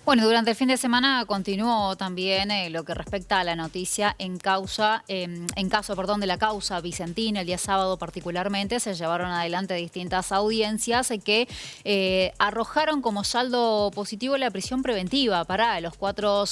Bueno, durante el fin de semana continuó también lo que respecta a la noticia en caso, perdón, de la causa Vicentín. El día sábado particularmente se llevaron adelante distintas audiencias que arrojaron como saldo positivo la prisión preventiva para los cuatro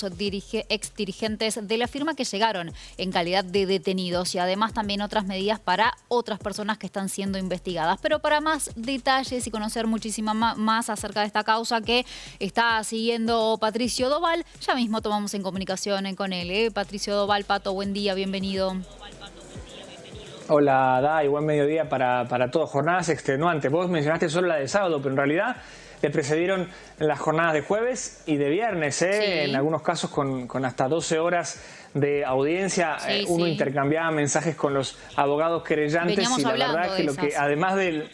exdirigentes de la firma que llegaron en calidad de detenidos y además también otras medidas para otras personas que están siendo investigadas. Pero para más detalles y conocer muchísimo más acerca de esta causa que está siguiendo Patricio Doval, ya mismo tomamos en comunicación con él. Patricio Doval, Pato, buen día, bienvenido. Hola, Dai, buen mediodía para todos. Jornadas extenuantes. Vos mencionaste solo la de sábado, pero en realidad le precedieron las jornadas de jueves y de viernes, Sí. En algunos casos con hasta 12 horas de audiencia. Sí, Uno sí. intercambiaba mensajes con los abogados querellantes Veníamos y la verdad hablando es de que lo que, esas. además de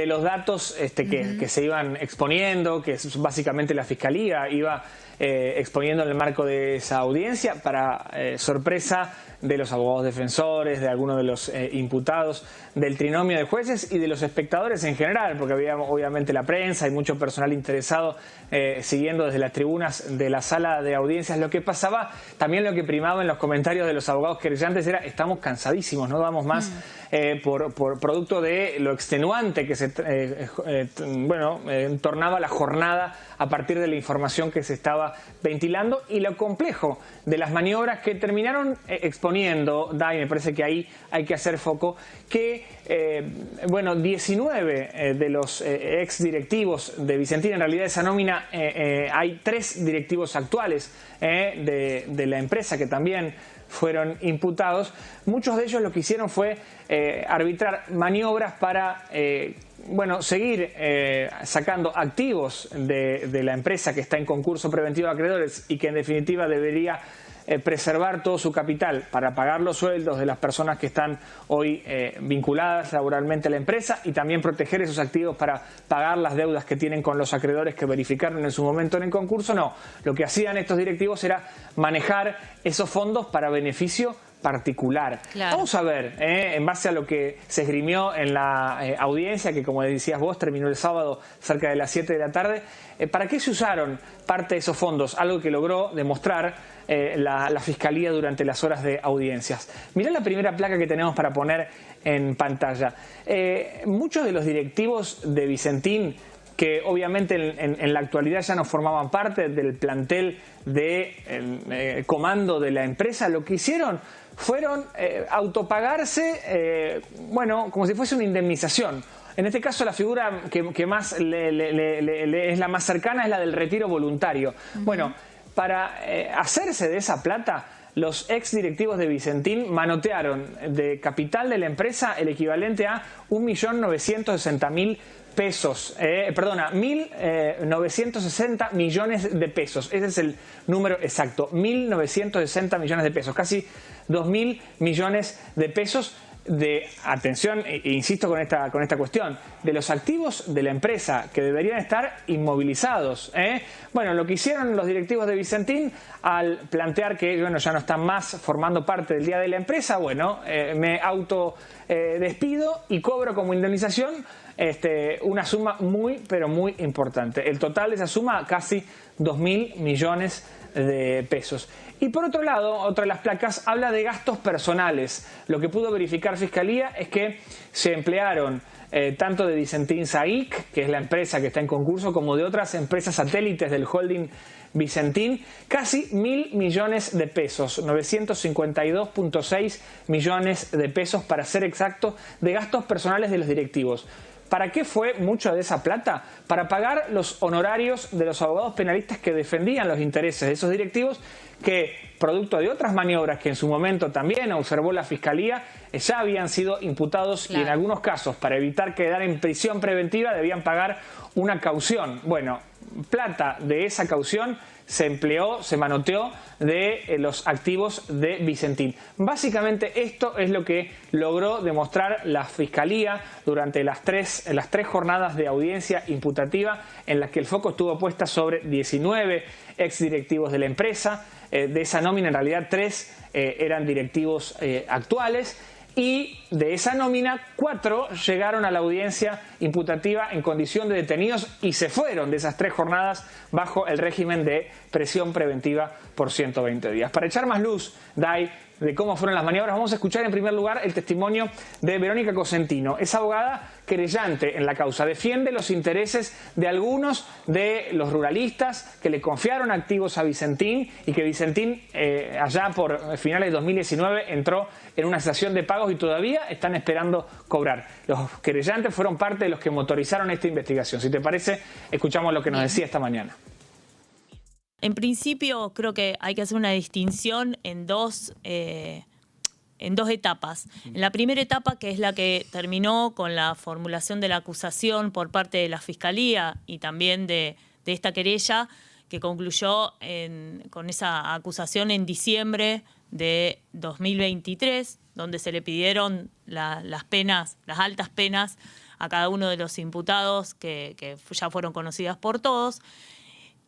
los datos que se iban exponiendo, que es básicamente la Fiscalía iba exponiendo en el marco de esa audiencia, para sorpresa de los abogados defensores, de algunos de los imputados, del trinomio de jueces y de los espectadores en general, porque había obviamente la prensa y mucho personal interesado siguiendo desde las tribunas de la sala de audiencias lo que pasaba. También lo que primaba en los comentarios de los abogados querellantes era: estamos cansadísimos, no damos más, por producto de lo extenuante que se tornaba la jornada a partir de la información que se estaba ventilando y lo complejo de las maniobras que terminaron exponiendo, Dai, me parece que ahí hay que hacer foco, que 19 de los ex directivos de Vicentín, en realidad esa nómina, hay 3 directivos actuales de la empresa que también fueron imputados. Muchos de ellos lo que hicieron fue arbitrar maniobras para seguir sacando activos de la empresa que está en concurso preventivo de acreedores y que en definitiva debería preservar todo su capital para pagar los sueldos de las personas que están hoy vinculadas laboralmente a la empresa, y también proteger esos activos para pagar las deudas que tienen con los acreedores que verificaron en su momento en el concurso. No, lo que hacían estos directivos era manejar esos fondos para beneficio particular. Claro. Vamos a ver, en base a lo que se esgrimió en la audiencia, que como decías vos, terminó el sábado cerca de las 7 de la tarde, ¿para qué se usaron parte de esos fondos? Algo que logró demostrar la Fiscalía durante las horas de audiencias. Mirá la primera placa que tenemos para poner en pantalla. Muchos de los directivos de Vicentín, que obviamente en la actualidad ya no formaban parte del plantel de comando de la empresa, lo que hicieron fueron autopagarse, como si fuese una indemnización. En este caso la figura que más es la más cercana es la del retiro voluntario. Bueno, para hacerse de esa plata, los ex directivos de Vicentín manotearon de capital de la empresa el equivalente a 1.960.000 pesos, 1.960 millones de pesos. Ese es el número exacto, 1.960 millones de pesos, casi 2.000 millones de pesos de, atención, insisto con esta cuestión, de los activos de la empresa que deberían estar inmovilizados. Bueno, lo que hicieron los directivos de Vicentín al plantear que ya no están más formando parte del día de la empresa, me auto despido y cobro como indemnización una suma muy, pero muy importante. El total de esa suma, casi 2.000 millones de pesos. Y por otro lado, otra de las placas habla de gastos personales. Lo que pudo verificar Fiscalía es que se emplearon tanto de Vicentín SAIC, que es la empresa que está en concurso, como de otras empresas satélites del holding Vicentín, casi 1.000 millones de pesos, 952.6 millones de pesos para ser exacto, de gastos personales de los directivos. ¿Para qué fue mucho de esa plata? Para pagar los honorarios de los abogados penalistas que defendían los intereses de esos directivos, que, producto de otras maniobras que en su momento también observó la Fiscalía, ya habían sido imputados. Claro. Y en algunos casos, para evitar quedar en prisión preventiva, debían pagar una caución. Bueno, plata de esa caución se empleó, se manoteó de los activos de Vicentín. Básicamente esto es lo que logró demostrar la Fiscalía durante las tres jornadas de audiencia imputativa, en las que el foco estuvo puesta sobre 19 exdirectivos de la empresa. De esa nómina, en realidad 3 eran directivos actuales. y de esa nómina 4 llegaron a la audiencia imputativa en condición de detenidos y se fueron de esas 3 jornadas bajo el régimen de prisión preventiva por 120 días. Para echar más luz, Day, de cómo fueron las maniobras, vamos a escuchar en primer lugar el testimonio de Verónica Cosentino. Es abogada querellante en la causa. Defiende los intereses de algunos de los ruralistas que le confiaron activos a Vicentín y que Vicentín allá por finales de 2019 entró en una cesación de pagos y todavía están esperando cobrar. Los querellantes fueron parte de los que motorizaron esta investigación. Si te parece, escuchamos lo que nos decía esta mañana. En principio, creo que hay que hacer una distinción en dos etapas. En la primera etapa, que es la que terminó con la formulación de la acusación por parte de la Fiscalía y también de esta querella, que concluyó con esa acusación en diciembre de 2023, donde se le pidieron las penas, las altas penas a cada uno de los imputados que ya fueron conocidas por todos.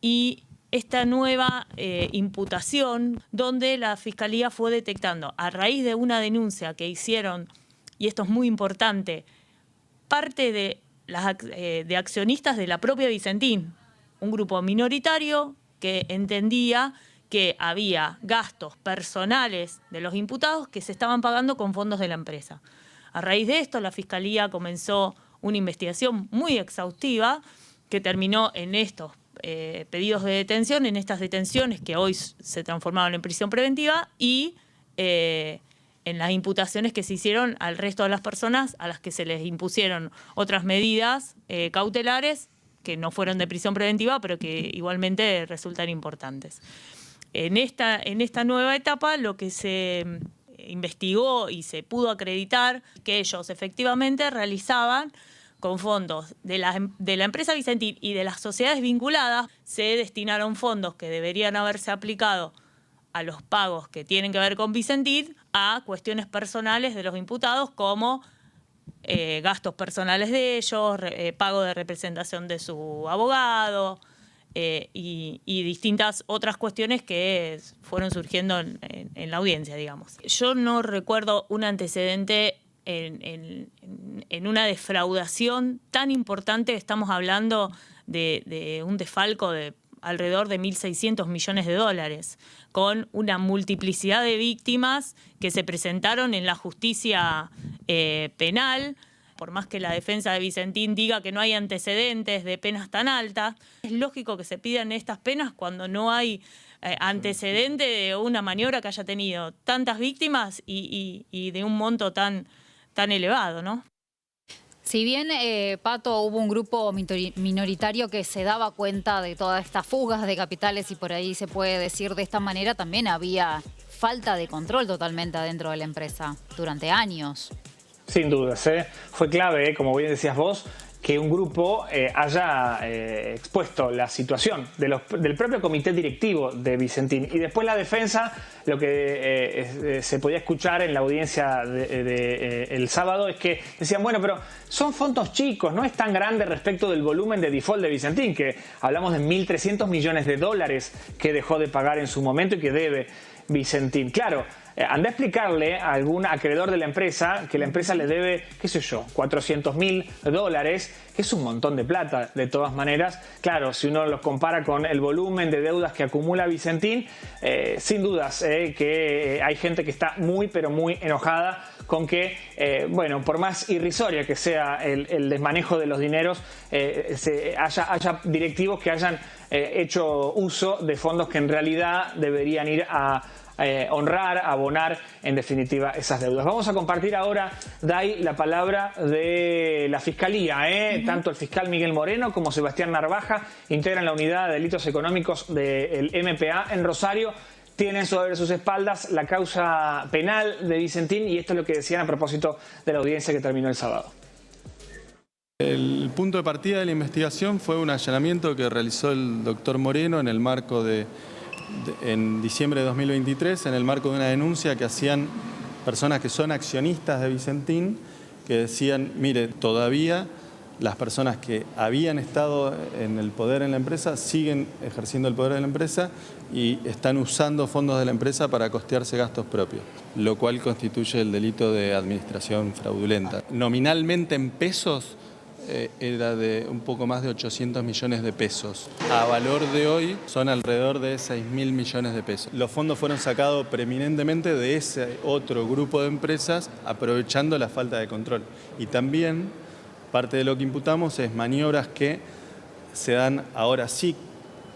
Y esta nueva imputación, donde la Fiscalía fue detectando, a raíz de una denuncia que hicieron, y esto es muy importante, parte de accionistas de la propia Vicentín, un grupo minoritario que entendía que había gastos personales de los imputados que se estaban pagando con fondos de la empresa. A raíz de esto, la Fiscalía comenzó una investigación muy exhaustiva que terminó en estos pedidos de detención, en estas detenciones que hoy se transformaron en prisión preventiva y en las imputaciones que se hicieron al resto de las personas a las que se les impusieron otras medidas cautelares que no fueron de prisión preventiva, pero que igualmente resultan importantes. En esta nueva etapa lo que se investigó y se pudo acreditar que ellos efectivamente realizaban con fondos de la empresa Vicentín y de las sociedades vinculadas, se destinaron fondos que deberían haberse aplicado a los pagos que tienen que ver con Vicentín a cuestiones personales de los imputados como gastos personales de ellos, pago de representación de su abogado y distintas otras cuestiones que fueron surgiendo en la audiencia, digamos. Yo no recuerdo un antecedente en una defraudación tan importante. Estamos hablando de un desfalco de alrededor de 1.600 millones de dólares, con una multiplicidad de víctimas que se presentaron en la justicia penal. Por más que la defensa de Vicentín diga que no hay antecedentes de penas tan altas, es lógico que se pidan estas penas cuando no hay antecedente de una maniobra que haya tenido tantas víctimas y de un monto tan elevado, ¿no? Si bien, Pato, hubo un grupo minoritario que se daba cuenta de todas estas fugas de capitales y por ahí se puede decir de esta manera, también había falta de control totalmente adentro de la empresa durante años. Sin dudas, fue clave, como bien decías vos, que un grupo haya expuesto la situación del propio comité directivo de Vicentín. Y después la defensa, lo que se podía escuchar en la audiencia el sábado es que decían, bueno, pero son fondos chicos, no es tan grande respecto del volumen de default de Vicentín, que hablamos de 1.300 millones de dólares que dejó de pagar en su momento y que debe Vicentín. Claro, anda a explicarle a algún acreedor de la empresa que la empresa le debe, qué sé yo, 400.000 dólares, que es un montón de plata de todas maneras. Claro, si uno los compara con el volumen de deudas que acumula Vicentín, sin dudas que hay gente que está muy, pero muy enojada con que, bueno, por más irrisoria que sea el desmanejo de los dineros, haya directivos que hayan hecho uso de fondos que en realidad deberían ir a honrar, abonar, en definitiva, esas deudas. Vamos a compartir ahora, Day, la palabra de la Fiscalía. Tanto el fiscal Miguel Moreno como Sebastián Narvaja integran la unidad de delitos económicos del MPA en Rosario. Tienen sobre sus espaldas la causa penal de Vicentín y esto es lo que decían a propósito de la audiencia que terminó el sábado. El punto de partida de la investigación fue un allanamiento que realizó el doctor Moreno en el marco en diciembre de 2023, en el marco de una denuncia que hacían personas que son accionistas de Vicentín, que decían, mire, todavía las personas que habían estado en el poder en la empresa siguen ejerciendo el poder de la empresa y están usando fondos de la empresa para costearse gastos propios, lo cual constituye el delito de administración fraudulenta. Nominalmente en pesos era de un poco más de 800 millones de pesos. A valor de hoy son alrededor de 6.000 millones de pesos. Los fondos fueron sacados preeminentemente de ese otro grupo de empresas aprovechando la falta de control. Y también parte de lo que imputamos es maniobras que se dan ahora sí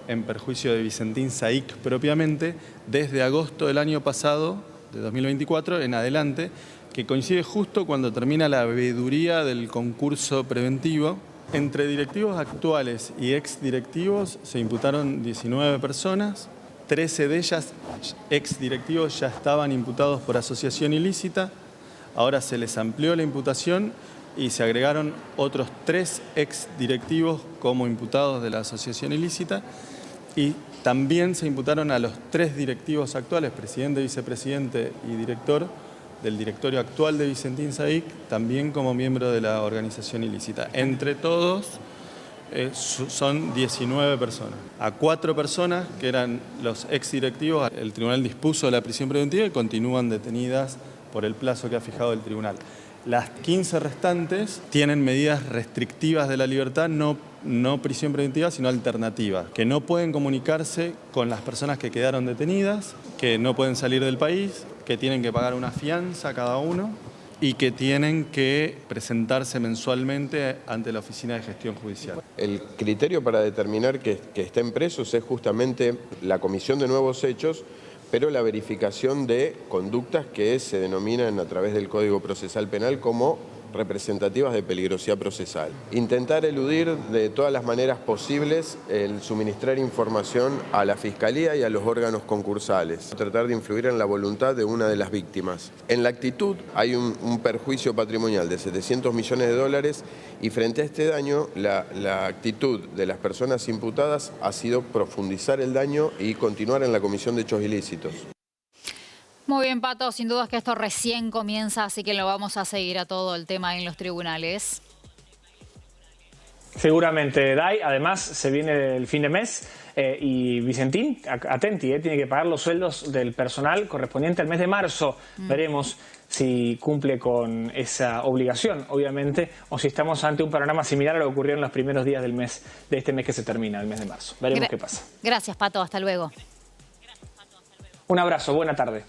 en perjuicio de Vicentín Saic propiamente desde agosto del año pasado, de 2024 en adelante, que coincide justo cuando termina la veeduría del concurso preventivo. Entre directivos actuales y exdirectivos se imputaron 19 personas, 13 de ellas, exdirectivos, ya estaban imputados por asociación ilícita, ahora se les amplió la imputación y se agregaron otros 3 exdirectivos como imputados de la asociación ilícita y también se imputaron a los 3 directivos actuales, presidente, vicepresidente y director, del directorio actual de Vicentín Saic, también como miembro de la organización ilícita. Entre todos son 19 personas. A 4 personas, que eran los exdirectivos, el tribunal dispuso la prisión preventiva y continúan detenidas por el plazo que ha fijado el tribunal. Las 15 restantes tienen medidas restrictivas de la libertad, no prisión preventiva, sino alternativas, que no pueden comunicarse con las personas que quedaron detenidas, que no pueden salir del país, que tienen que pagar una fianza cada uno y que tienen que presentarse mensualmente ante la Oficina de Gestión Judicial. El criterio para determinar que estén presos es justamente la comisión de nuevos hechos, pero la verificación de conductas que se denominan a través del Código Procesal Penal como representativas de peligrosidad procesal. Intentar eludir de todas las maneras posibles el suministrar información a la Fiscalía y a los órganos concursales. Tratar de influir en la voluntad de una de las víctimas. En la actitud hay un perjuicio patrimonial de 700 millones de dólares y frente a este daño la actitud de las personas imputadas ha sido profundizar el daño y continuar en la comisión de hechos ilícitos. Muy bien, Pato, sin duda es que esto recién comienza, así que lo vamos a seguir a todo el tema en los tribunales. Seguramente, Day. Además, se viene el fin de mes y Vicentín, atenti, tiene que pagar los sueldos del personal correspondiente al mes de marzo. Veremos si cumple con esa obligación, obviamente, o si estamos ante un panorama similar a lo que ocurrió en los primeros días del mes, de este mes que se termina, el mes de marzo. Veremos qué pasa. Gracias, Pato. Hasta luego. Un abrazo. Buena tarde.